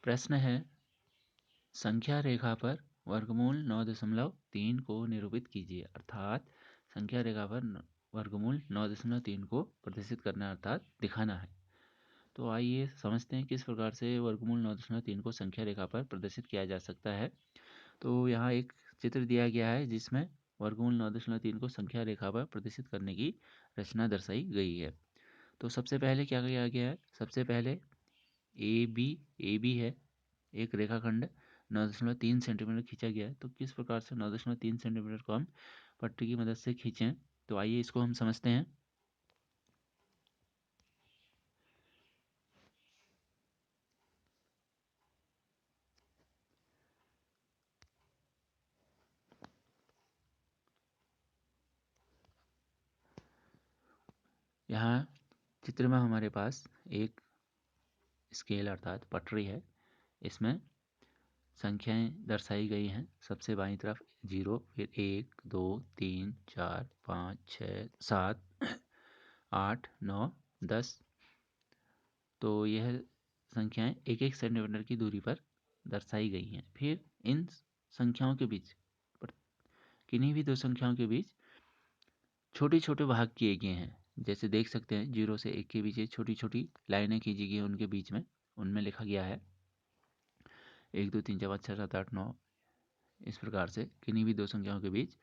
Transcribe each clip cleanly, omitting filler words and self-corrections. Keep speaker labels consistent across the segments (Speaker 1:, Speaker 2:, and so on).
Speaker 1: प्रश्न है, संख्या रेखा पर वर्गमूल 9.3 को निरूपित कीजिए। अर्थात संख्या रेखा पर वर्गमूल 9.3 को प्रदर्शित करना अर्थात दिखाना है। तो आइए समझते हैं किस प्रकार से वर्गमूल 9.3 को संख्या रेखा पर प्रदर्शित किया जा सकता है। तो यहाँ एक चित्र दिया गया है जिसमें वर्गमूल 9.3 को संख्या रेखा पर प्रदर्शित करने की रचना दर्शाई गई है। तो सबसे पहले क्या किया गया है? सबसे पहले ए बी है, एक रेखाखंड 9.3 सेंटीमीटर खींचा गया है। तो किस प्रकार से 9.3 सेंटीमीटर को हम पट्टी की मदद से खींचें, तो आइए इसको हम समझते हैं। यहाँ चित्र में हमारे पास एक स्केल अर्थात पटरी है। इसमें संख्याएं दर्शाई गई हैं। सबसे बाईं तरफ 0, फिर 1, 2, 3, 4, 5, 6, 7, 8, 9, 10। तो यह संख्याएं एक एक सेंटीमीटर की दूरी पर दर्शाई गई हैं। फिर इन संख्याओं के बीच किन्हीं भी दो संख्याओं के बीच छोटे छोटे भाग किए गए हैं। जैसे देख सकते हैं 0 से 1 के बीच छोटी छोटी लाइनें खींची गई हैं, उनके बीच में उनमें लिखा गया है 1, 2, 3, 4, 5, 6, 7, 8, 9। इस प्रकार से किन्हीं भी दो संख्याओं के बीच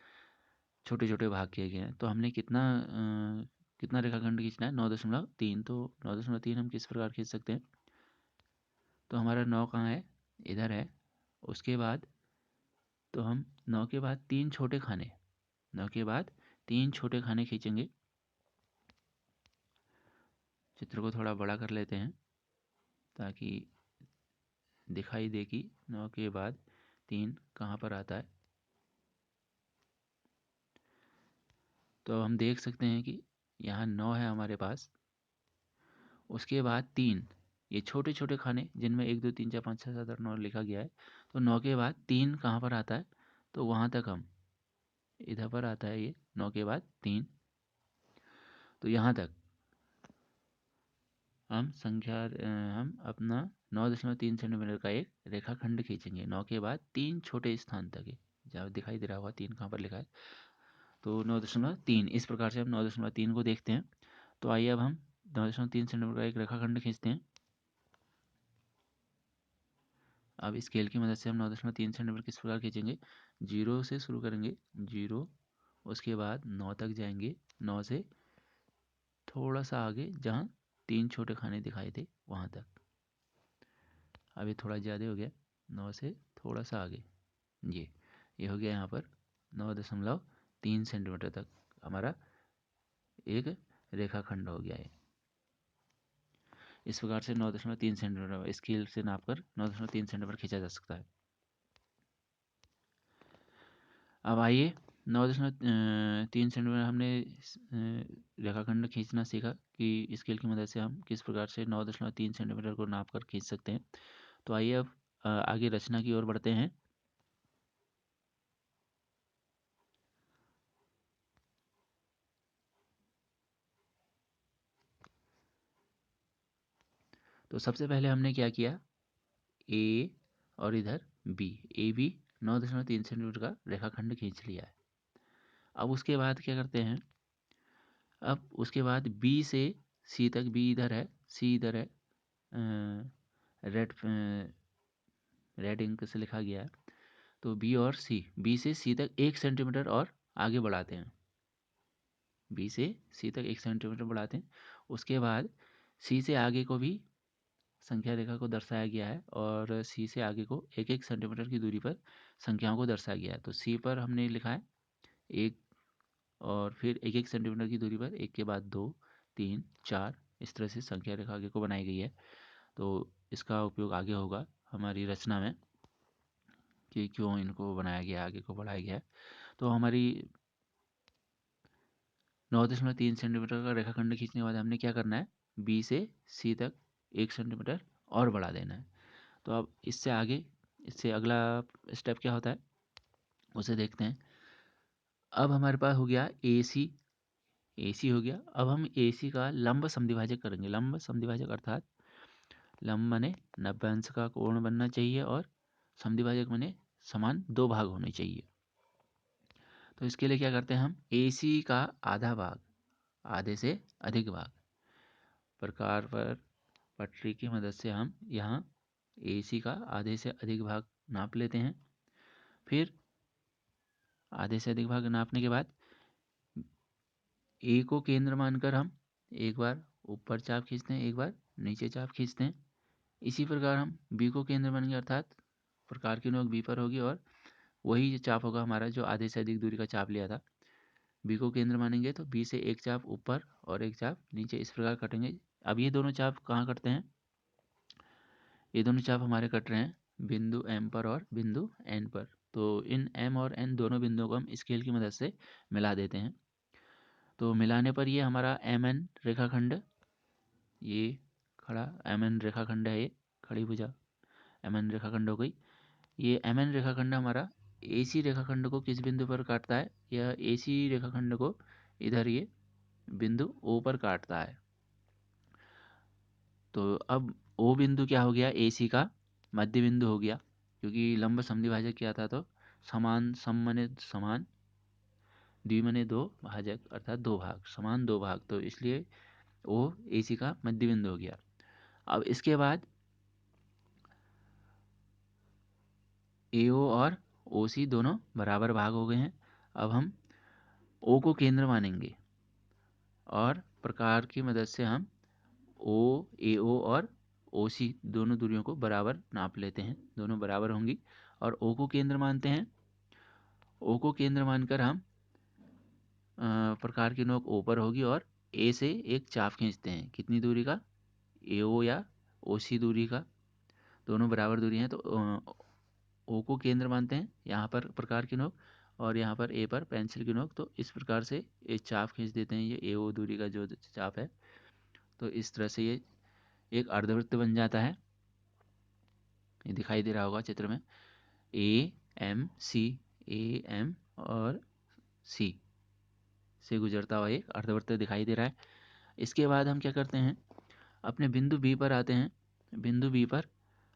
Speaker 1: छोटे छोटे भाग किए गए हैं। तो हमने कितना रेखाखंड खींचना है? 9.3। तो 9.3 हम किस प्रकार खींच सकते हैं? तो हमारा 9 कहाँ है? इधर है। उसके बाद तो हम 9 के बाद 3 छोटे खाने, 9 के बाद 3 छोटे खाने खींचेंगे। चित्र को थोड़ा बड़ा कर लेते हैं ताकि दिखाई दे कि 9 के बाद 3 कहाँ पर आता है। तो हम देख सकते हैं कि यहाँ 9 है हमारे पास। उसके बाद 3 ये छोटे छोटे खाने जिनमें 1, 2, 3, 4, 5, 6, 7, 8, 9 लिखा गया है। तो 9 के बाद 3 कहाँ पर आता है? तो वहाँ तक हम इधर पर आता है ये 9 के बाद 3। तो यहाँ तक हम अपना 9.3 सेंटीमीटर का एक रेखाखंड खींचेंगे। 9 के बाद 3 छोटे स्थान तक है। जहाँ दिखाई दे रहा होगा 3 कहाँ पर लिखा है। तो 9.3 इस प्रकार से हम 9.3 को देखते हैं। तो आइए अब हम 9.3 सेंटीमीटर का एक रेखाखंड खींचते हैं। अब स्केल की मदद से हम 9.3 सेंटीमीटर किस प्रकार खींचेंगे? 0 से शुरू करेंगे, 0। उसके बाद 9 तक जाएंगे, 9 से थोड़ा सा आगे जहाँ 3 छोटे खाने दिखाए थे वहाँ तक। अब ये थोड़ा ज़्यादा हो गया, 9 से थोड़ा सा आगे। ये हो गया यहाँ पर 9.3 सेंटीमीटर तक हमारा एक रेखाखंड हो गया है। इस प्रकार से 9.3 सेंटीमीटर स्केल से नापकर 9.3 सेंटीमीटर खींचा जा सकता है। अब आइए 9.3 सेंटीमीटर हमने रेखाखंड खींचना सीखा कि स्केल की मदद से हम किस प्रकार से 9.3 सेंटीमीटर को नाप कर खींच सकते हैं। तो आइए अब आगे रचना की ओर बढ़ते हैं। तो सबसे पहले हमने क्या किया? ए और इधर बी, ए बी 9.3 सेंटीमीटर का रेखाखंड खींच लिया है। अब उसके बाद क्या करते हैं? अब उसके बाद बी से सी तक, बी इधर है, सी इधर है, रेड रेड इंक से लिखा गया है। तो बी और सी, बी से सी तक 1 सेंटीमीटर और आगे बढ़ाते हैं। बी से सी तक 1 सेंटीमीटर बढ़ाते हैं। उसके बाद सी से आगे को भी संख्या रेखा को दर्शाया गया है और सी से आगे को 1-1 सेंटीमीटर की दूरी पर संख्याओं को दर्शाया गया है। तो सी पर हमने लिखा है 1 और फिर 1-1 सेंटीमीटर की दूरी पर 1 के बाद 2, 3, 4 इस तरह से संख्या रेखा आगे को बनाई गई है। तो इसका उपयोग आगे होगा हमारी रचना में कि क्यों इनको बनाया गया, आगे को बढ़ाया गया है। तो हमारी 9.3 सेंटीमीटर का रेखाखंड खींचने के बाद हमने क्या करना है? बी से सी तक 1 सेंटीमीटर और बढ़ा देना है। तो अब इससे आगे, इससे अगला स्टेप क्या होता है उसे देखते हैं। अब हमारे पास हो गया ए सी हो गया। अब हम ए सी का लंब समद्विभाजक करेंगे। लंब समद्विभाजक अर्थात लंब बने 90 अंश का कोण बनना चाहिए और समद्विभाजक बने समान 2 भाग होने चाहिए। तो इसके लिए क्या करते हैं हम, AC का आधा भाग, आधे से अधिक भाग, प्रकार पर पटरी की मदद से हम यहाँ AC का आधे से अधिक भाग नाप लेते हैं। फिर आधे से अधिक भाग नापने के बाद A को केंद्र मानकर हम एक बार ऊपर चाप खींचते हैं, एक बार नीचे चाप खींचते हैं। इसी प्रकार हम B को केंद्र मानेंगे, अर्थात प्रकार की नोक B पर होगी और वही चाप होगा हमारा जो आधे से अधिक दूरी का चाप लिया था। B को केंद्र मानेंगे तो B से एक चाप ऊपर और एक चाप नीचे, इस प्रकार कटेंगे। अब ये दोनों चाप कहाँ कटते हैं, ये दोनों चाप हमारे कट रहे हैं बिंदु M पर और बिंदु N पर। तो इन M और N दोनों बिंदुओं को हम स्केल की मदद से मिला देते हैं। तो मिलाने पर ये हमारा MN रेखाखंड, ये खड़ा MN रेखाखंड है, ये खड़ी भुजा MN रेखाखंड हो गई। ये MN रेखाखंड हमारा AC रेखाखंड को किस बिंदु पर काटता है, यह AC रेखाखंड को इधर ये बिंदु O पर काटता है। तो अब O बिंदु क्या हो गया, AC का मध्य बिंदु हो गया, क्योंकि लंब समद्विभाजक किया था तो समान सम मने समान, द्वि मने दो, भाजक अर्थात दो भाग, समान दो भाग, तो इसलिए O AC का मध्य बिंदु हो गया। अब इसके बाद AO और OC दोनों बराबर भाग हो गए हैं। अब हम O को केंद्र मानेंगे और प्रकार की मदद से हम O, AO और OC दोनों दूरियों को बराबर नाप लेते हैं, दोनों बराबर होंगी। और O को केंद्र मानते हैं, O को केंद्र मानकर हम प्रकार की नोक O पर होगी और A से एक चाप खींचते हैं, कितनी दूरी का, AO या OC दूरी का, दोनों बराबर दूरी हैं। तो O को केंद्र मानते हैं, यहाँ पर प्रकार की नोक और यहाँ पर A पर पेंसिल की नोक। तो इस प्रकार से एक चाप खींच देते हैं, ये AO दूरी का जो चाप है। तो इस तरह से ये एक अर्धवृत्त बन जाता है, ये दिखाई दे रहा होगा चित्र में, AM और C से गुजरता हुआ एक अर्धवृत्त दिखाई दे रहा है। इसके बाद हम क्या करते हैं, अपने बिंदु B पर आते हैं। बिंदु B पर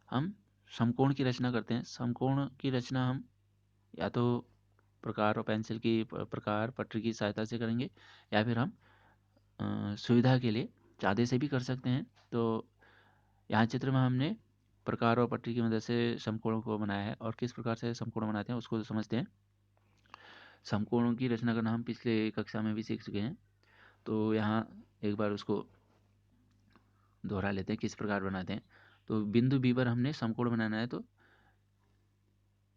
Speaker 1: हम समकोण की रचना करते हैं। समकोण की रचना हम या तो प्रकार और पेंसिल की प्रकार पटरी की सहायता से करेंगे, या फिर हम सुविधा के लिए चाँदे से भी कर सकते हैं। तो यहाँ चित्र में हमने प्रकार और पटरी की मदद से समकोणों को बनाया है, और किस प्रकार से समकोण बनाते हैं उसको समझते हैं। समकोणों की रचना करना हम पिछले कक्षा में भी सीख चुके हैं, तो यहाँ एक बार उसको दोहरा लेते हैं किस प्रकार बनाते हैं। तो बिंदु B पर हमने समकोण बनाना है, तो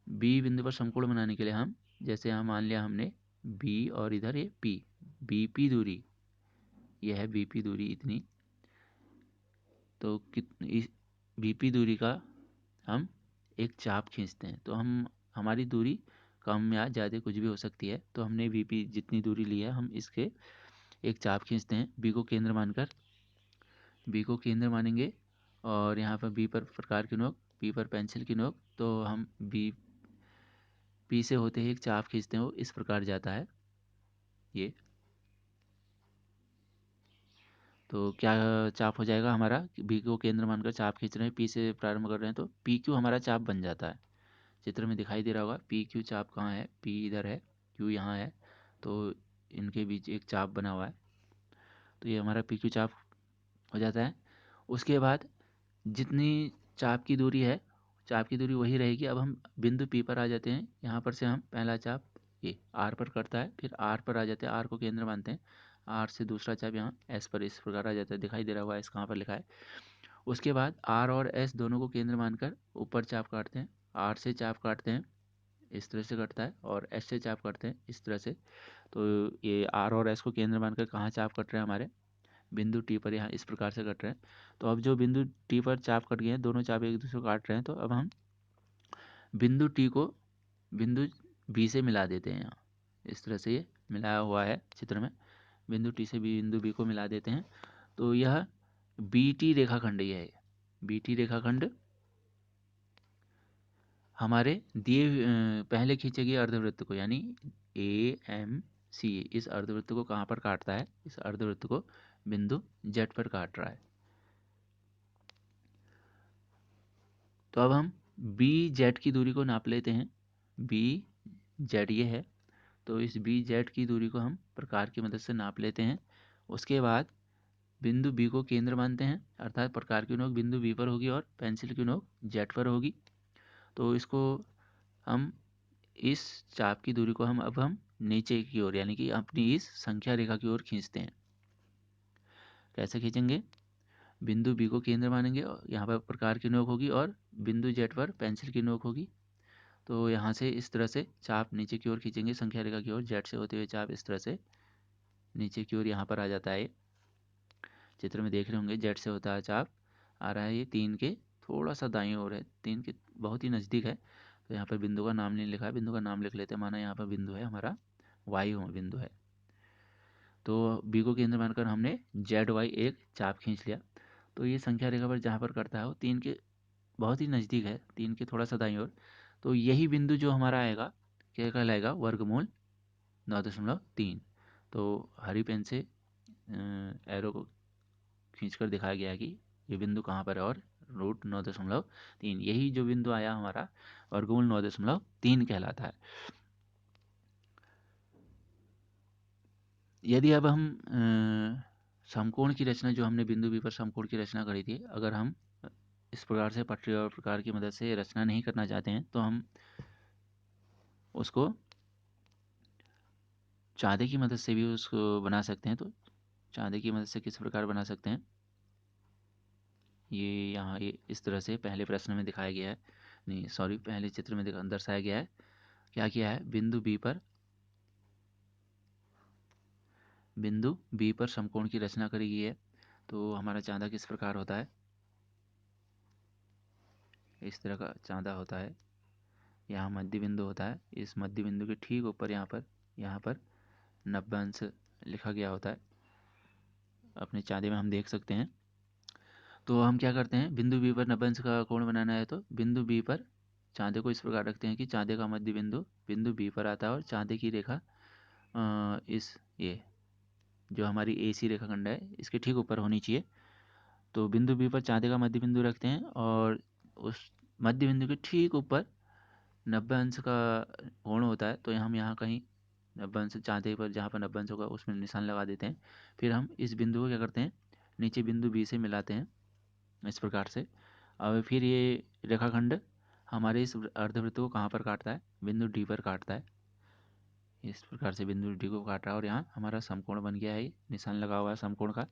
Speaker 1: B बिंदु पर समकोण बनाने के लिए हम, जैसे यहाँ मान लिया हमने B और इधर ये P, BP दूरी, यह है BP दूरी इतनी, तो इस BP दूरी का हम एक चाप खींचते हैं। तो हम हमारी दूरी कम या ज़्यादा कुछ भी हो सकती है, तो हमने BP जितनी दूरी ली है हम इसके एक चाप खींचते हैं B को केंद्र मानकर। B को केंद्र मानेंगे और यहाँ पर B पर प्रकार की नोक, P पर पेंसिल की नोक, तो हम P से होते ही एक चाप खींचते हैं, वो इस प्रकार जाता है ये। तो क्या चाप हो जाएगा हमारा, B को केंद्र मानकर चाप खींच रहे हैं, P से प्रारंभ कर रहे हैं, तो PQ हमारा चाप बन जाता है। चित्र में दिखाई दे रहा होगा PQ चाप कहाँ है, P इधर है, Q यहाँ है, तो इनके बीच एक चाप बना हुआ है, तो ये हमारा PQ चाप हो जाता है। उसके बाद जितनी चाप की दूरी है, चाप की दूरी वही रहेगी। अब हम बिंदु P पर आ जाते हैं, यहाँ पर से हम पहला चाप ये R पर करता है, फिर R पर आ जाते हैं, R को केंद्र मानते हैं, R से दूसरा चाप यहाँ S पर इस प्रकार आ जाता है, दिखाई दे रहा होगा S कहाँ पर लिखा है। उसके बाद R और S दोनों को केंद्र मानकर ऊपर चाप काटते हैं, R से चाप काटते हैं, इस तरह से कटता है, और S से चाप काटते हैं इस तरह से। तो ये R और S को केंद्र मानकर कहाँ चाप कट रहे हैं, हमारे बिंदु T पर, यहाँ इस प्रकार से कट रहे हैं। तो अब जो बिंदु T पर चाप कट गए हैं, दोनों चाप एक दूसरे को काट रहे हैं, तो अब हम बिंदु T को बिंदु B से मिला देते हैं। यहाँ इस तरह से ये मिलाया हुआ है चित्र में, बिंदु T से बिंदु B को मिला देते हैं। तो यह BT रेखाखंड, यह है BT रेखाखंड हमारे दिए पहले खींचे गए अर्धवृत्त को, यानी AMC, इस अर्धवृत्त को कहाँ पर काटता है, इस अर्धवृत्त को बिंदु Z पर काट रहा है। तो अब हम बी जेड की दूरी को नाप लेते हैं। बी जेड ये है, तो इस बी जेड की दूरी को हम प्रकार की मदद से नाप लेते हैं। उसके बाद बिंदु बी को केंद्र मानते हैं, अर्थात प्रकार की नोक बिंदु बी पर होगी और पेंसिल की नोक जेड पर होगी। तो इसको हम इस चाप की दूरी को हम नीचे की ओर यानी कि अपनी इस संख्या रेखा की ओर खींचते हैं। कैसे खींचेंगे? बिंदु बी को केंद्र मानेंगे और यहाँ पर प्रकार की नोक होगी और बिंदु जेड पर पेंसिल की नोक होगी। तो यहाँ से इस तरह से चाप नीचे की ओर खींचेंगे संख्या रेखा की ओर, जेड से होते हुए चाप इस तरह से नीचे की ओर यहाँ पर आ जाता है। चित्र में देख रहे होंगे जेड से होता है चाप आ रहा है, ये 3 के थोड़ा सा दाईं ओर है, 3 के बहुत ही नज़दीक है। तो यहाँ पर बिंदु का नाम नहीं लिखा है, बिंदु का नाम लिख लेते हैं। माना यहाँ पर बिंदु है हमारा, वाई बिंदु है। तो बी को केंद्र मानकर हमने जेड वाई एक चाप खींच लिया। तो ये संख्या रेखा पर जहाँ पर करता है वो 3 के बहुत ही नज़दीक है, 3 के थोड़ा सा दाईं ओर। तो यही बिंदु जो हमारा आएगा क्या कहलाएगा? वर्गमूल 9.3। तो हरी पेन से एरो को खींचकर दिखाया गया है कि ये बिंदु कहाँ पर है और रूट 9.3 यही जो बिंदु आया हमारा वर्गमूल 9.3 कहलाता है। यदि अब हम समकोण की रचना जो हमने बिंदु बी पर समकोण की रचना करी थी, अगर हम इस प्रकार से पटरी और प्रकार की मदद से रचना नहीं करना चाहते हैं तो हम उसको चाँदे की मदद से भी उसको बना सकते हैं। तो चाँदे की मदद से किस प्रकार बना सकते हैं? ये यहाँ ये इस तरह से पहले प्रश्न में दिखाया गया है, नहीं सॉरी पहले चित्र में दर्शाया गया है। क्या किया है? बिंदु बी पर समकोण की रचना करी गई है। तो हमारा चाँदा किस प्रकार होता है? इस तरह का चाँदा होता है। यहाँ मध्य बिंदु होता है, इस मध्य बिंदु के ठीक ऊपर यहाँ पर 90 अंश लिखा गया होता है, अपने चाँदे में हम देख सकते हैं। तो हम क्या करते हैं? बिंदु बी पर 90 अंश का कोण बनाना है तो बिंदु बी पर चाँदे को इस प्रकार रखते हैं कि चाँदे का मध्य बिंदु बिंदु बी पर आता है और चाँदे की रेखा ये जो हमारी AC रेखाखंड है इसके ठीक ऊपर होनी चाहिए। तो बिंदु बी पर चाँदे का मध्य बिंदु रखते हैं और उस मध्य बिंदु के ठीक ऊपर 90 अंश का कोण होता है। तो हम यहाँ कहीं 90 अंश चाँदे पर जहाँ पर 90 अंश होगा उसमें निशान लगा देते हैं। फिर हम इस बिंदु को क्या करते हैं? नीचे बिंदु बी से मिलाते हैं इस प्रकार से। अब फिर ये रेखाखंड हमारे इस अर्धवृत्त को कहाँ पर काटता है? बिंदु डी पर काटता है। इस प्रकार से बिंदु डी को काट रहा है और यहाँ हमारा समकोण बन गया है, निशान लगा हुआ है समकोण का।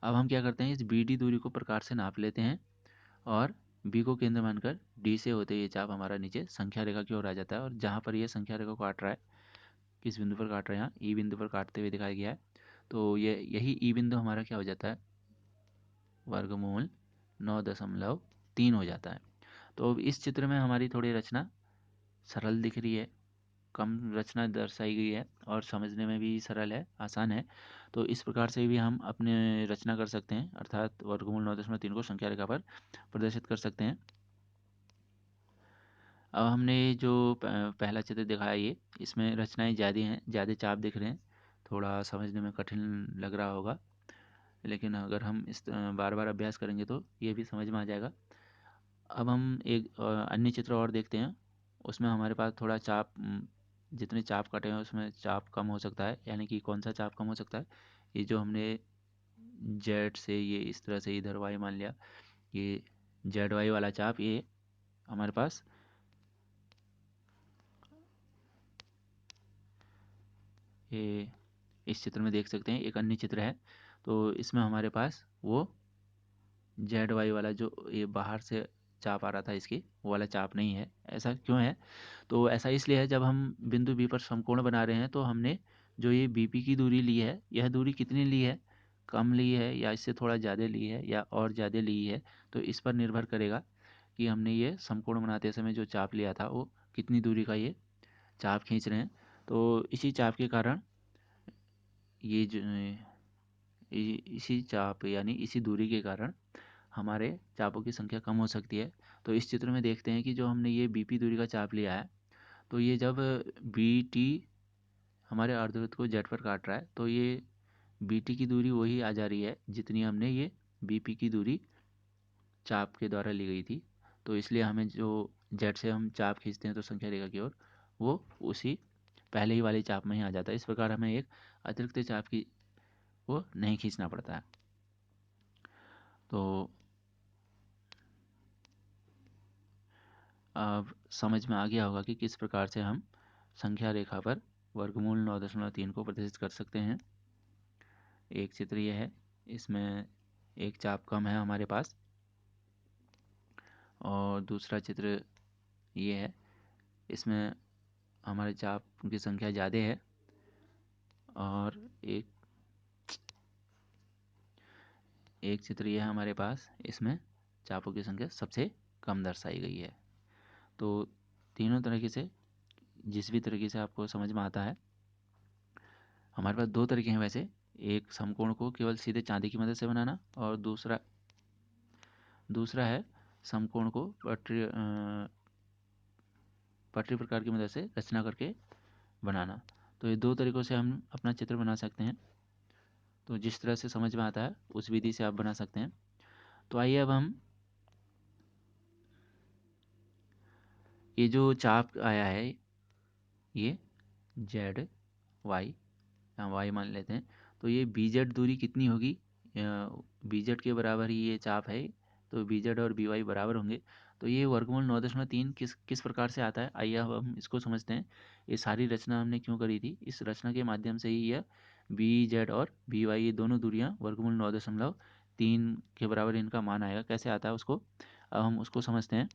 Speaker 1: अब हम क्या करते हैं? इस बी डी दूरी को प्रकार से नाप लेते हैं और बी को केंद्र मानकर डी से होते ये चाप हमारा नीचे संख्या रेखा की ओर आ जाता है। और जहाँ पर ये संख्या रेखा को काट रहा है, किस बिंदु पर काट रहे हैं? यहाँ ई बिंदु पर काटते हुए दिखाया गया है। तो यही ई बिंदु हमारा क्या हो जाता है? वर्गमूल 9.3 हो जाता है। तो अब इस चित्र में हमारी थोड़ी रचना सरल दिख रही है, कम रचना दर्शाई गई है और समझने में भी सरल है, आसान है। तो इस प्रकार से भी हम अपने रचना कर सकते हैं, अर्थात वर्गमूल 9.3 को संख्या रेखा पर प्रदर्शित कर सकते हैं। अब हमने जो पहला चित्र दिखाया ये, इसमें रचनाएं ज़्यादा हैं, ज़्यादा चाप दिख रहे हैं, थोड़ा समझने में कठिन लग रहा होगा, लेकिन अगर हम इस बार बार अभ्यास करेंगे तो ये भी समझ में आ जाएगा। अब हम एक अन्य चित्र और देखते हैं, उसमें हमारे पास थोड़ा चाप जितने चाप कटे हैं उसमें चाप कम हो सकता है। यानी कि कौन सा चाप कम हो सकता है? ये जो हमने जेड से ये इस तरह से इधर वाई मान लिया, ये जेड वाई वाला चाप ये हमारे पास ये इस चित्र में देख सकते हैं। एक अन्य चित्र है तो इसमें हमारे पास वो जेड वाई वाला जो ये बाहर से चाप आ रहा था इसकी, वो वाला चाप नहीं है। ऐसा क्यों है? तो ऐसा इसलिए है, जब हम बिंदु बी पर समकोण बना रहे हैं तो हमने जो ये बीपी की दूरी ली है, यह दूरी कितनी ली है? कम ली है या इससे थोड़ा ज़्यादा ली है या और ज़्यादा ली है? तो इस पर निर्भर करेगा कि हमने ये समकोण बनाते समय जो चाप लिया था वो कितनी दूरी का ये चाप खींच रहे हैं। तो इसी चाप के कारण ये जो इसी चाप यानी इसी दूरी के कारण हमारे चापों की संख्या कम हो सकती है। तो इस चित्र में देखते हैं कि जो हमने ये बीपी दूरी का चाप लिया है, तो ये जब बी टी हमारे अर्धवृत्त को जेड पर काट रहा है तो ये बी टी की दूरी वही आ जा रही है जितनी हमने ये बी पी की दूरी चाप के द्वारा ली गई थी। तो इसलिए हमें जो जेड से हम चाप खींचते हैं तो संख्या रेखा की ओर, वो उसी पहले ही वाली चाप में ही आ जाता है। इस प्रकार हमें एक अतिरिक्त चाप की वो नहीं खींचना पड़ता है। तो अब समझ में आ गया होगा कि किस प्रकार से हम संख्या रेखा पर वर्गमूल 9.3 को प्रदर्शित कर सकते हैं। एक चित्र ये है, इसमें एक चाप कम है हमारे पास, और दूसरा चित्र ये है, इसमें हमारे चाप की संख्या ज़्यादा है, और एक चित्र ये है हमारे पास, इसमें चापों की संख्या सबसे कम दर्शाई गई है। तो तीनों तरीके से, जिस भी तरीके से आपको समझ में आता है। हमारे पास दो तरीके हैं वैसे, एक समकोण को केवल सीधे चांदी की मदद से बनाना, और दूसरा है समकोण को पटरी प्रकार की मदद से रचना करके बनाना। तो ये दो तरीक़ों से हम अपना चित्र बना सकते हैं। तो जिस तरह से समझ में आता है उस विधि से आप बना सकते हैं। तो आइए अब हम ये जो चाप आया है, ये जेड वाई, यहाँ वाई मान लेते हैं, तो ये बी जेड दूरी कितनी होगी, बी जेड के बराबर ही ये चाप है, तो बी जेड और बी वाई बराबर होंगे। तो ये वर्गमूल 9.3 किस प्रकार से आता है, आइए अब हम इसको समझते हैं। ये सारी रचना हमने क्यों करी थी, इस रचना के माध्यम से ही यह बी जेड और बी वाई ये दोनों दूरियाँ वर्गमूल 9.3 के बराबर इनका मान आएगा। कैसे आता है उसको, अब हम उसको समझते हैं।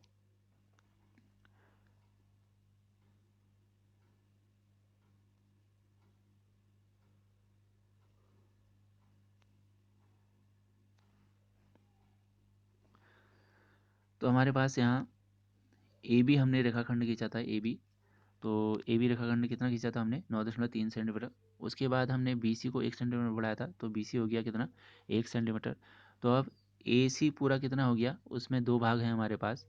Speaker 1: तो हमारे पास यहाँ ए बी हमने रेखाखंड खींचा था, ए बी, तो ए बी रेखाखंड कितना खींचा था हमने, 9.3 सेंटीमीटर। उसके बाद हमने बी सी को 1 सेंटीमीटर बढ़ाया था, तो बी सी हो गया कितना, 1 सेंटीमीटर। तो अब ए सी पूरा कितना हो गया, उसमें दो भाग हैं हमारे पास,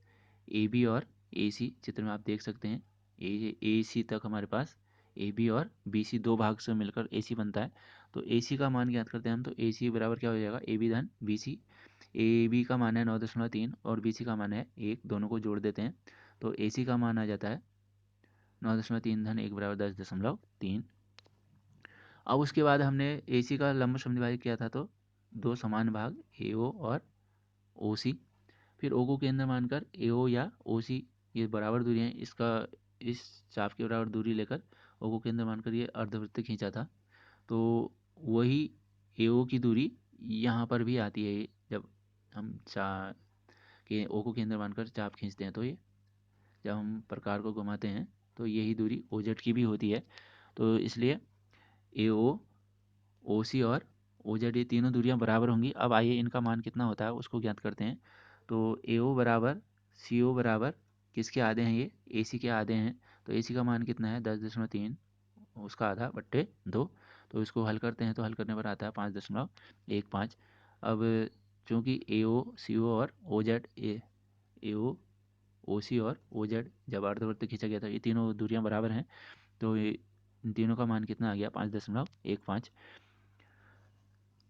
Speaker 1: ए बी और ए सी। चित्र में आप देख सकते हैं, ए सी तक हमारे पास ए बी और बी सी दो भाग से मिलकर ए सी बनता है। तो ए सी का मान ज्ञात करते हैं हम, तो ए सी बराबर क्या हो जाएगा, ए बी धन बी सी। ए बी का मान है 9.3 और बी सी का मान है 1, दोनों को जोड़ देते हैं, तो ए सी का मान आ जाता है 9.3 धन 1 बराबर 10.3। अब उसके बाद हमने ए सी का लंब समद्विभाजक किया था, तो दो समान भाग ए ओ और ओ सी, फिर ओ को केंद्र मानकर ए ओ या ओ सी, ये बराबर दूरी है, इस चाप के बराबर दूरी लेकर ओ को केंद्र मानकर ये अर्धवृत्त खींचा था। तो वही ए ओ की दूरी यहाँ पर भी आती है, जब हम ओ को केंद्र मानकर चाप खींचते हैं, तो ये जब हम प्रकार को घुमाते हैं तो यही दूरी ओ जेड की भी होती है। तो इसलिए ए ओ, ओ सी और ओ जेड ये तीनों दूरियां बराबर होंगी। अब आइए इनका मान कितना होता है उसको ज्ञात करते हैं। तो ए ओ बराबर सी ओ बराबर किसके आधे हैं, ये ए सी के आधे हैं। तो ए सी का मान कितना है, 10.3, उसका आधा बट्टे 2। तो इसको हल करते हैं, तो हल करने पर आता है 5.15। अब चूँकि ए ओ सी ओ और ओ जेड, ए ओ ओ सी और ओ जेड जब अर्धवृत्त खींचा गया था, ये तीनों दूरियां बराबर हैं, तो ये इन तीनों का मान कितना आ गया, 5.15।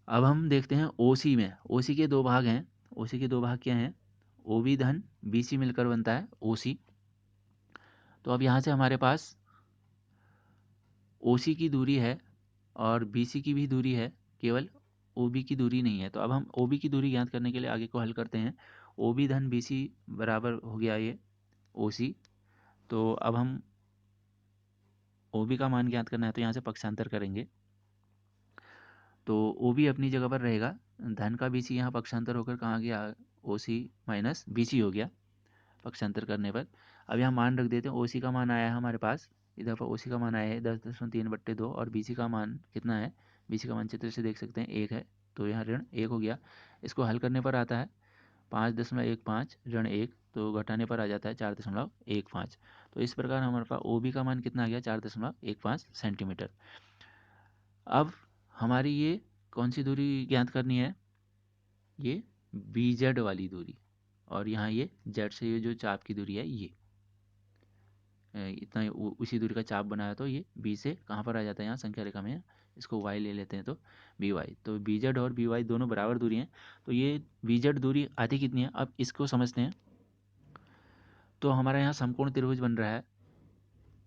Speaker 1: अब हम देखते हैं ओ सी में, ओ सी के दो भाग हैं, ओ सी के दो भाग क्या हैं, ओ बी धन बी सी मिलकर बनता है ओ सी। तो अब यहाँ से हमारे पास ओ सी की दूरी है और बी सी की भी दूरी है, केवल ओ बी की दूरी नहीं है। तो अब हम ओ बी की दूरी ज्ञात करने के लिए आगे को हल करते हैं। ओ बी धन बी सी बराबर हो गया ये ओ सी। तो अब हम ओ बी का मान ज्ञात करना है, तो यहाँ से पक्षांतर करेंगे, तो ओ बी अपनी जगह पर रहेगा, धन का बी सी यहाँ पक्षांतर होकर कहाँ गया, ओ सी माइनस बी सी हो गया पक्षांतर करने पर। अब यहाँ मान रख देते हैं, ओ सी का मान आया है हमारे पास, इधर पर ओ सी का मान आया है 10.3/2, और बी सी का मान कितना है, बी सी का मान चित्र से देख सकते हैं 1 है, तो यहाँ ऋण 1 हो गया। इसको हल करने पर आता है 5.15 ऋण 1, तो घटाने पर आ जाता है 4.15। तो इस प्रकार हमारे पास ओ बी का मान कितना आ गया, 4.15 सेंटीमीटर। अब हमारी ये कौन सी दूरी ज्ञात करनी है, ये बी जेड वाली दूरी, और यहाँ ये जेड से ये जो चाप की दूरी है, ये इतना उसी दूरी का चाप बनाया, तो ये बी से कहाँ पर आ जाता है, यहाँ संख्या रेखा में इसको वाई ले लेते हैं, तो बी वाई, तो बी जेड और बी वाई दोनों बराबर दूरी हैं। तो ये बी जेड दूरी आती कितनी है, अब इसको समझते हैं। तो हमारा यहाँ समकोण त्रिभुज बन रहा है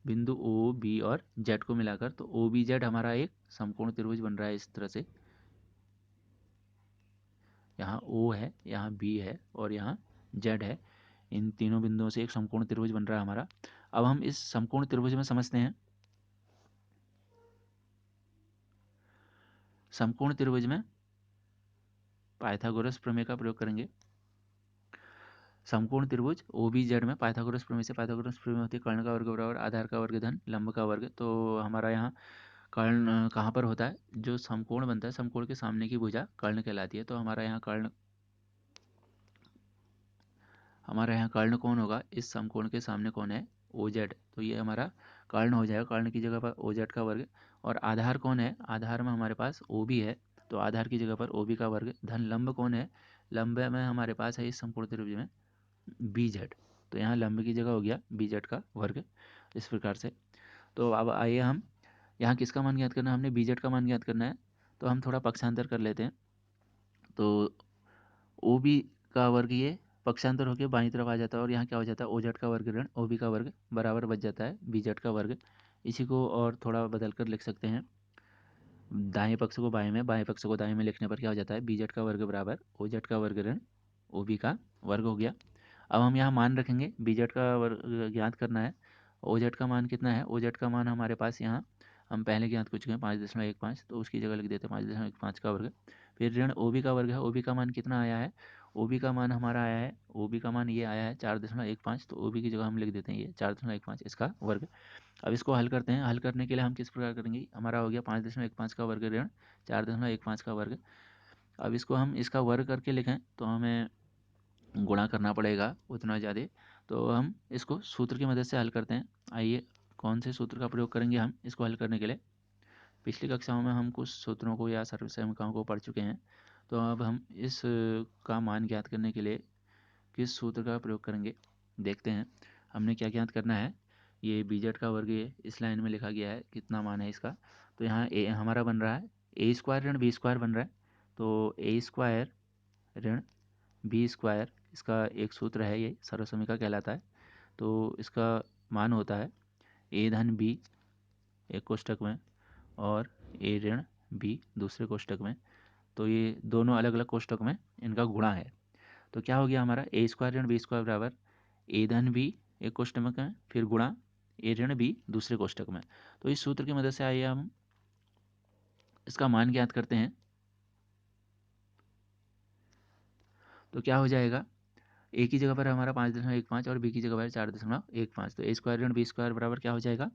Speaker 1: बिंदु ओ बी और जेड को मिलाकर। तो ओ बी जेड हमारा एक समकोण त्रिभुज बन रहा है इस तरह से। यहाँ ओ है, यहाँ बी है और यहाँ जेड है। इन तीनों बिंदुओं से एक समकोण त्रिभुज बन रहा है हमारा। अब हम इस समकोण त्रिभुज में समझते हैं। समकोण त्रिभुज में पाइथागोरस प्रमेय का प्रयोग करेंगे। समकोण त्रिभुज ओ बी जेड में पाइथागोरस प्रमेय से पाइथागोरस प्रमेय होती है कर्ण का वर्ग बराबर आधार का वर्ग धन लंब का वर्ग। तो हमारा यहाँ कर्ण कहाँ पर होता है, जो समकोण बनता है समकोण के सामने की भुजा कर्ण कहलाती है। तो हमारा यहाँ कर्ण कौन होगा, इस समकोण के सामने कौन है, ओ जेड। तो ये हमारा कर्ण हो जाएगा, कर्ण की जगह पर ओ जेड का वर्ग। और आधार कौन है, आधार में हमारे पास ओ बी है, तो आधार की जगह पर ओ बी का वर्ग धन लंब कौन है, लंब में हमारे पास है इस समकोण त्रिभुज में बी जेड। तो यहाँ लंब की जगह हो गया बी जेड का वर्ग इस प्रकार से। तो अब आइए हम यहाँ किसका मान ज्ञात करना है, हमने बी जेड का मान ज्ञात करना है। तो हम थोड़ा पक्षांतर कर लेते हैं। तो ओ बी का वर्ग ये पक्षांतर होकर बाईं तरफ आ जाता है और यहाँ क्या हो जाता है, ओ जेड का वर्ग ऋण ओ बी का वर्ग बराबर बच जाता है बी जेड का वर्ग। इसी को और थोड़ा बदल कर लिख सकते हैं, दाएं पक्ष को बाएं में, बाएं पक्ष को दाएं में लिखने पर क्या हो जाता है, बी जेड का वर्ग बराबर ओ जेड का वर्ग ऋण ओ बी का वर्ग हो गया। अब हम यहाँ मान रखेंगे, बी जेड का वर्ग ज्ञात करना है, ओ जेड का मान कितना है, ओ जेड का मान हमारे पास यहाँ हम पहले ज्ञात कर चुके हैं 5.15, तो उसकी जगह लिख देते हैं 5.15 का वर्ग। फिर ऋण ओ बी का वर्ग है, ओ बी का मान कितना आया है, ओ बी का मान हमारा आया है, ओ बी का मान ये आया है 4.15, तो ओ बी की जगह हम लिख देते हैं ये 4.15 इसका वर्ग। अब इसको हल करते हैं, हल करने के लिए हम किस प्रकार करेंगे, हमारा हो गया 5.15 का वर्ग ऋण 4.15 का वर्ग। अब इसको हम इसका वर्ग करके लिखें तो हमें गुणा करना पड़ेगा उतना ज़्यादा। तो हम इसको सूत्र की मदद से हल करते हैं। आइए कौन से सूत्र का प्रयोग करेंगे हम इसको हल करने के लिए। पिछली कक्षाओं में हम कुछ सूत्रों को या सर्वसमीकरणों को पढ़ चुके हैं। तो अब हम इस का मान ज्ञात करने के लिए किस सूत्र का प्रयोग करेंगे देखते हैं। हमने क्या ज्ञात करना है, ये बी जेड का वर्ग ये इस लाइन में लिखा गया है, कितना मान है इसका। तो यहाँ ए हमारा बन रहा है ए स्क्वायर ऋण बी स्क्वायर बन रहा है। तो ए स्क्वायर ऋण बी स्क्वायर इसका एक सूत्र है, ये सर्वसमीकरण कहलाता है। तो इसका मान होता है ए धन बी एक कोष्ठक में और ए ऋण बी दूसरे कोष्ठक में। तो ये दोनों अलग अलग कोष्ठक में इनका गुणा है। तो क्या हो गया हमारा ए स्क्वायर ऋण बी स्क्वायर बराबर ए धन बी एक कोष्ठक में फिर गुणा ए ऋण बी दूसरे कोष्ठक में। तो इस सूत्र की मदद से आइए हम इसका मान ज्ञात करते हैं। तो क्या हो जाएगा, ए की जगह पर हमारा 5.15 और बी की जगह पर 4.15। तो ए स्क्वायर ऋण बी स्क्वायर बराबर क्या हो जाएगा,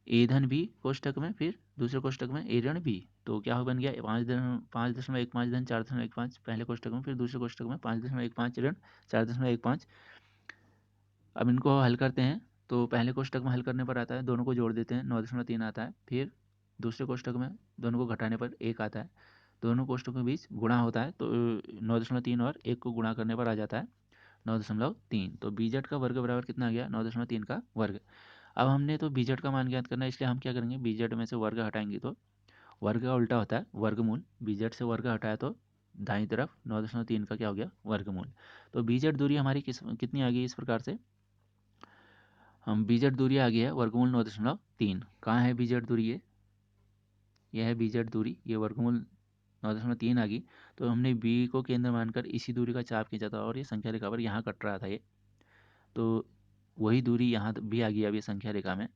Speaker 1: ए धन बी कोष्ठक में फिर दूसरे कोष्ठक में ए ऋण बी। तो क्या हो बन गया 5.15 धन 4.15 पहले कोष्ठक में फिर दूसरे कोष्ठक में 5.15 ऋण 4.15। अब इनको हल करते हैं। तो पहले कोष्ठक में हल करने पर आता है, दोनों को जोड़ देते हैं 9.3 आता है। फिर दूसरे कोष्ठक में दोनों को घटाने पर 1 आता है। दोनों कोष्ठकों के बीच गुणा होता है तो 9.3 और 1 को गुणा करने पर आ जाता है 9.3। तो बी जेड का वर्ग बराबर कितना आ गया 9.3 का वर्ग। अब हमने तो बी जेड का मान ज्ञात करना है, इसलिए हम क्या करेंगे, बी जेड में से वर्ग हटाएंगे तो वर्ग का उल्टा होता है वर्गमूल। बी जेड से वर्ग हटाया तो दाईं तरफ 9.3 का क्या हो गया वर्गमूल। तो बी जेड दूरी हमारी कितनी आ गई, इस प्रकार से हम बी जेड दूरी आ गई है वर्गमूल 9.3। कहाँ है बी जेड दूरी, यह है बी जेड दूरी, ये वर्गमूल 9.3 आ गई। तो हमने बी को केंद्र मानकर इसी दूरी का चाप खींचा था और ये संख्या रेखा पर यहाँ कट रहा था ये। तो वही दूरी यहाँ भी आ गई अब ये संख्या रेखा में।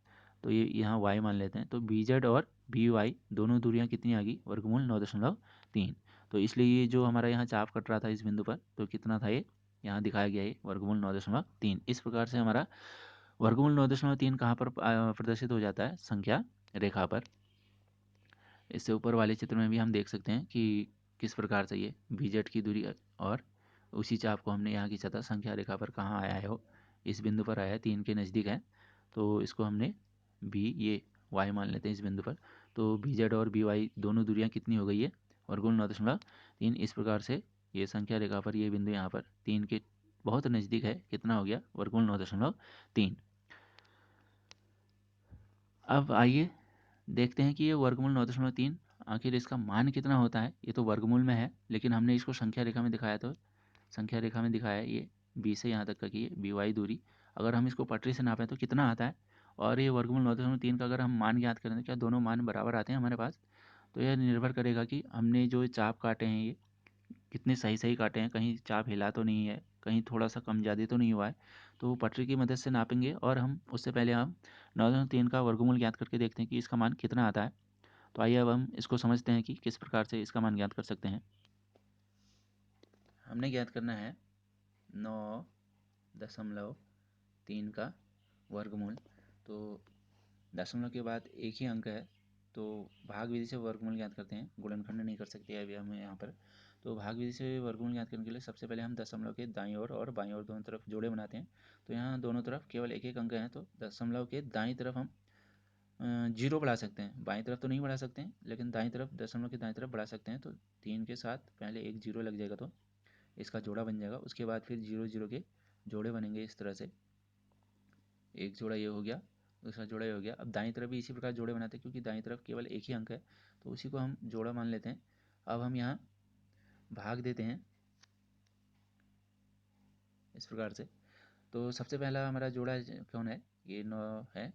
Speaker 1: तो ये यहाँ y मान लेते हैं। तो बी जेड और बी वाई दोनों दूरियाँ कितनी आ गई वर्गमूल 9.3। तो इसलिए ये जो हमारा यहाँ चाप कट रहा था इस बिंदु पर, तो कितना था ये यहाँ दिखाया गया है वर्गमूल 9.3। इस प्रकार से हमारा वर्गमूल 9.3 कहाँ पर प्रदर्शित हो जाता है, संख्या रेखा पर। इससे ऊपर वाले चित्र में भी हम देख सकते हैं कि किस प्रकार से ये बी जेड की दूरी और उसी चाप को हमने यहाँ खींचा था संख्या रेखा पर, कहाँ आया है वो इस बिंदु पर आया है, 3 के नज़दीक है। तो इसको हमने बी ये वाई मान लेते हैं इस बिंदु पर। तो बी जेड और बी वाई दोनों दूरियाँ कितनी हो गई है वर्गमूल 9.3। इस प्रकार से ये संख्या रेखा पर ये बिंदु यहाँ पर 3 के बहुत नज़दीक है, कितना हो गया वर्गमूल 9.3। अब आइए देखते हैं कि ये वर्गमूल 9.3 आखिर इसका मान कितना होता है। ये तो वर्गमूल में है लेकिन हमने इसको संख्या रेखा में दिखाया, तो संख्या रेखा में दिखाया है ये बी से यहाँ तक का कि ये बी वाई दूरी। अगर हम इसको पटरी से नापें तो कितना आता है, और ये वर्गमूल 9.3 का अगर हम मान ज्ञात करें तो क्या दोनों मान बराबर आते हैं हमारे पास। तो यह निर्भर करेगा कि हमने जो चाप काटे हैं ये कितने सही सही काटे हैं, कहीं चाप हिला तो नहीं है, कहीं थोड़ा सा कम ज़्यादा तो नहीं हुआ है। तो पटरी की मदद से नापेंगे, और हम उससे पहले हम 9.3 का वर्गमूल ज्ञात करके देखते हैं कि इसका मान कितना आता है। तो आइए अब हम इसको समझते हैं कि किस प्रकार से इसका मान ज्ञात कर सकते हैं। हमने ज्ञात करना है 9.3 का वर्गमूल। तो दशमलव के बाद एक ही अंक है, तो भाग विधि से वर्गमूल ज्ञात करते हैं, गुणनखंड नहीं कर सकते अभी हम यहाँ पर। तो भाग विधि से वर्गमूल ज्ञात करने के लिए सबसे पहले हम दशमलव के दाईं ओर और बाईं ओर दोनों तरफ जोड़े बनाते हैं। तो यहाँ दोनों तरफ केवल एक एक अंक है, तो दशमलव के दाईं तरफ हम जीरो बढ़ा सकते हैं, बाईं तरफ तो नहीं बढ़ा सकते हैं, लेकिन दाईं तरफ दशमलव के दाईं तरफ बढ़ा सकते हैं। तो 3 के साथ पहले एक जीरो लग जाएगा, तो इसका जोड़ा बन जाएगा। उसके बाद फिर 0 0 के जोड़े बनेंगे इस तरह से, एक जोड़ा ये हो गया, दूसरा जोड़ा ये हो गया। अब दाईं तरफ भी इसी प्रकार जोड़े बनाते हैं, क्योंकि दाईं तरफ केवल एक ही अंक है, तो उसी को हम जोड़ा मान लेते हैं। अब हम यहाँ भाग देते हैं इस प्रकार से। तो सबसे पहला हमारा जोड़ा कौन है, ये 9 है।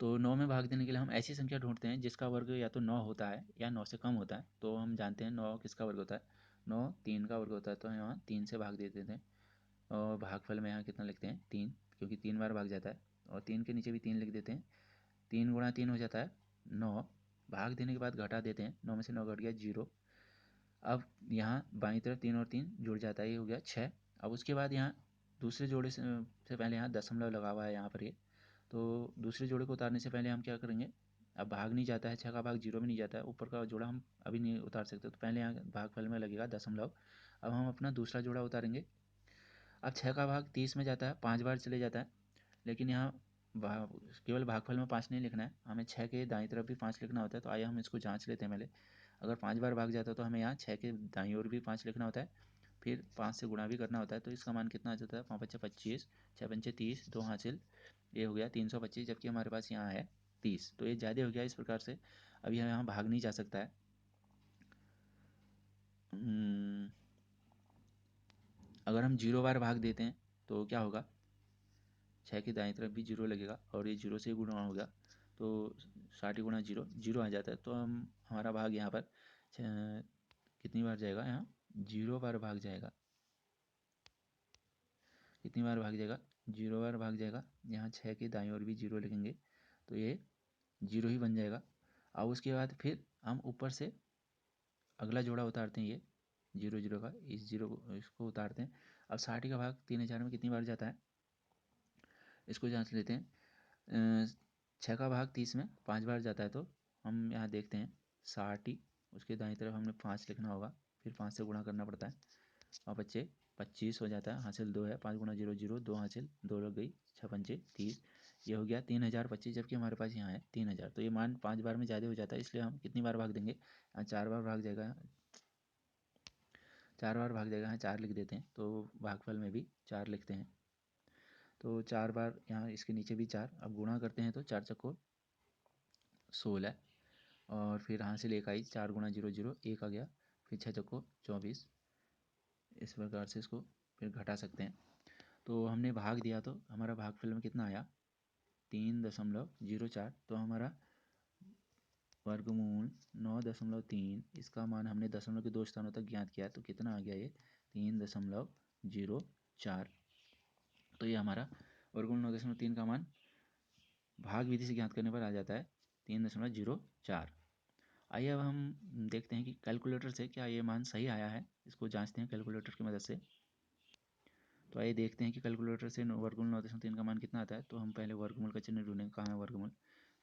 Speaker 1: तो 9 में भाग देने के लिए हम ऐसी संख्या ढूंढते हैं जिसका वर्ग या तो 9 होता है या 9 से कम होता है। तो हम जानते हैं 9 किसका वर्ग होता है, 9 3 का वर्ग होता है। तो यहाँ 3 से भाग दे देते हैं, और भागफल में यहाँ कितना लिखते हैं 3, क्योंकि 3 बार भाग जाता है। और 3 के नीचे भी 3 लिख देते हैं, 3 गुणा 3 हो जाता है 9। भाग देने के बाद घटा देते हैं, 9 में से 9 घट गया 0। अब यहाँ बाईं तरफ 3 और 3 जुड़ जाता है, ये हो गया 6। अब उसके बाद यहाँ दूसरे जोड़े से पहले यहाँ दशमलव लगा हुआ है यहाँ पर ये, तो दूसरे जोड़े को उतारने से पहले हम क्या करेंगे, अब भाग नहीं जाता है, 6 का भाग 0 में नहीं जाता है, ऊपर का जोड़ा हम अभी नहीं उतार सकते, तो पहले यहाँ भागफल में लगेगा दशमलव। अब हम अपना दूसरा जोड़ा उतारेंगे। अब 6 का भाग 30 में जाता है, 5 बार चले जाता है, लेकिन यहाँ केवल भागफल में 5 नहीं लिखना है, हमें 6 के दाईं तरफ भी 5 लिखना होता है। तो आइए हम इसको जांच लेते हैं पहले। अगर 5 बार भाग जाता है तो हमें यहाँ 6 के दाईं ओर भी 5 लिखना होता है, फिर 5 से गुणा भी करना होता है। तो इसका मान कितना आ जाता है, 5 पच्चे 25, 6 पंचे 30, 2 हासिल, ये हो गया 325, जबकि हमारे पास यहाँ है 30। तो ये ज़्यादा हो गया इस प्रकार से। अब यहाँ भाग नहीं जा सकता है। अगर हम 0 बार भाग देते हैं तो क्या होगा, 6 की दाईं तरफ भी 0 लगेगा, और ये 0 से गुणा होगा, तो 60 गुणा 0 0 आ जाता है। तो हम हमारा भाग यहाँ पर कितनी बार जाएगा, यहाँ 0 बार भाग जाएगा। कितनी बार भाग जाएगा, 0 बार भाग जाएगा। यहाँ 6 के दाईं ओर भी 0 लिखेंगे, तो ये 0 ही बन जाएगा। अब उसके बाद फिर हम ऊपर से अगला जोड़ा उतारते हैं, ये 0 0 का, इस 0 को इसको उतारते हैं। अब 60 का भाग 3000 में कितनी बार जाता है, इसको जांच लेते हैं। 6 का भाग 30 में 5 बार जाता है, तो हम यहाँ देखते हैं 60, उसके दाईं तरफ हमने 5 लिखना होगा, फिर 5 से गुणा करना पड़ता है, और बच्चे 25 हो जाता है, हासिल 2 है, 5 गुणा 0 0, 2 हासिल 2 लग गई, 6 पंचे 30, ये हो गया 3025, जबकि हमारे पास यहाँ है 3000। तो ये मान 5 बार में ज़्यादा हो जाता है, इसलिए हम कितनी बार भाग देंगे, यहाँ 4 बार भाग जाएगा, 4 बार भाग जाएगा, यहाँ 4 लिख देते हैं। तो भागफल में भी 4 लिखते हैं, तो 4 बार यहाँ इसके नीचे भी 4। अब गुणा करते हैं तो 4 चक्को 16, और फिर हासिल 1 आई, 4 गुणा 0 0, 1 आ गया, फिर 6 चक्को 24। इस प्रकार से इसको फिर घटा सकते हैं। तो हमने भाग दिया, तो हमारा भागफल में कितना आया, 3.04। तो हमारा वर्गमूल 9.3, इसका मान हमने दशमलव के 2 स्थानों तक ज्ञात किया, तो कितना आ गया ये 3.04। तो ये हमारा वर्गमूल 9.3 का मान भाग विधि से ज्ञात करने पर आ जाता है 3.04। आइए अब हम देखते हैं कि कैलकुलेटर से क्या ये मान सही आया है, इसको जांचते हैं कैलकुलेटर की मदद से। तो आइए देखते हैं कि कैलकुलेटर से वर्गमूल 9.3 का मान कितना आता है। तो हम पहले वर्गमूल का चिन्ह ढूंढेंगे, कहाँ है वर्गमूल,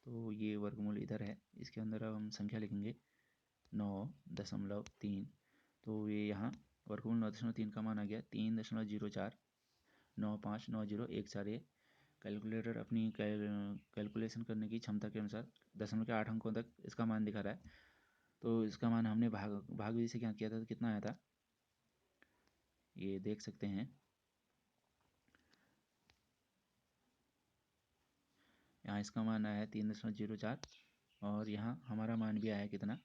Speaker 1: तो ये वर्गमूल इधर है, इसके अंदर अब हम संख्या लिखेंगे 9.3। तो ये यहाँ वर्गमूल 9.3 का मान आ गया 3.04, 959014। ये कैलकुलेटर अपनी कैलकुलेशन करने की क्षमता के अनुसार दशमलव के 8 अंकों तक इसका मान दिखा रहा है। तो इसका मान हमने भाग विधि से ज्ञात किया था, तो कितना आया था ये देख सकते हैं। यहाँ इसका मान आया है 3.04, और यहाँ हमारा मान भी आया है कितना,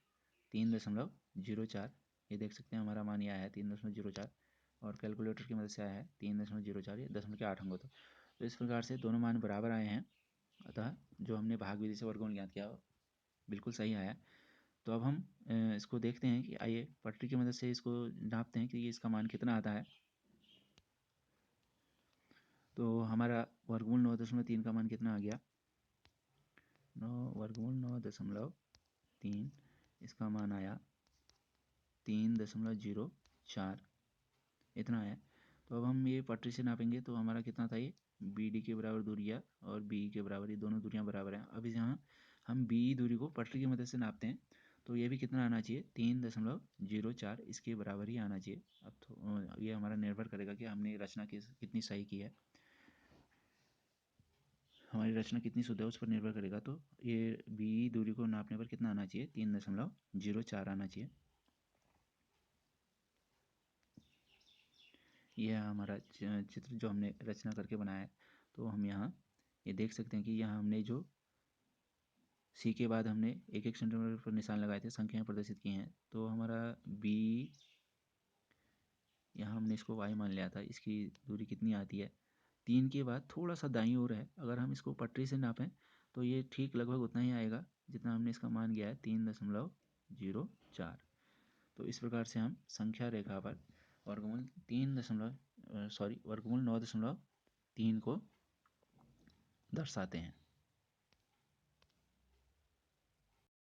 Speaker 1: 3.04। ये देख सकते हैं हमारा मान ये आया है 3.04। और कैलकुलेटर की मदद से आया है 3.04, ये 10 के 8 अंक होता है। तो इस प्रकार से दोनों मान बराबर आए हैं, अतः जो हमने भाग विधि से वर्गमूल ज्ञात किया बिल्कुल सही आया। तो अब हम इसको देखते हैं कि आइए पटरी की मदद से इसको नापते हैं कि ये इसका मान कितना आता है। तो हमारा वर्गमूल 9.3 का मान कितना आ गया, 9/9.3, इसका मान आया 3.04, इतना है। तो अब हम ये पटरी से नापेंगे तो हमारा कितना था, ये BD के बराबर दूरियाँ और BE के बराबर, ये दोनों दूरियाँ बराबर हैं। अब यहाँ हम BE दूरी को पटरी की मदद से नापते हैं तो ये भी कितना आना चाहिए, 3.04, इसके बराबर ही आना चाहिए। अब तो ये हमारा निर्भर करेगा कि हमने रचना कितनी सही की है, हमारी रचना कितनी शुद्ध है उस पर निर्भर करेगा। तो ये BE दूरी को नापने पर कितना आना चाहिए, 3.04 आना चाहिए। यह हमारा चित्र जो हमने रचना करके बनाया है। तो हम यहाँ ये देख सकते हैं कि यहाँ हमने जो C के बाद हमने 1-1 सेंटीमीटर पर निशान लगाए थे, संख्याएं प्रदर्शित की हैं। तो हमारा B, यहाँ हमने इसको y मान लिया था, इसकी दूरी कितनी आती है, 3 के बाद थोड़ा सा दाईं ओर है। अगर हम इसको पटरी से नापें तो ये ठीक लगभग उतना ही आएगा जितना हमने इसका मान किया है, 3.04। तो इस प्रकार से हम संख्या रेखा पर वर्गमूल 9.3 को दर्शाते हैं।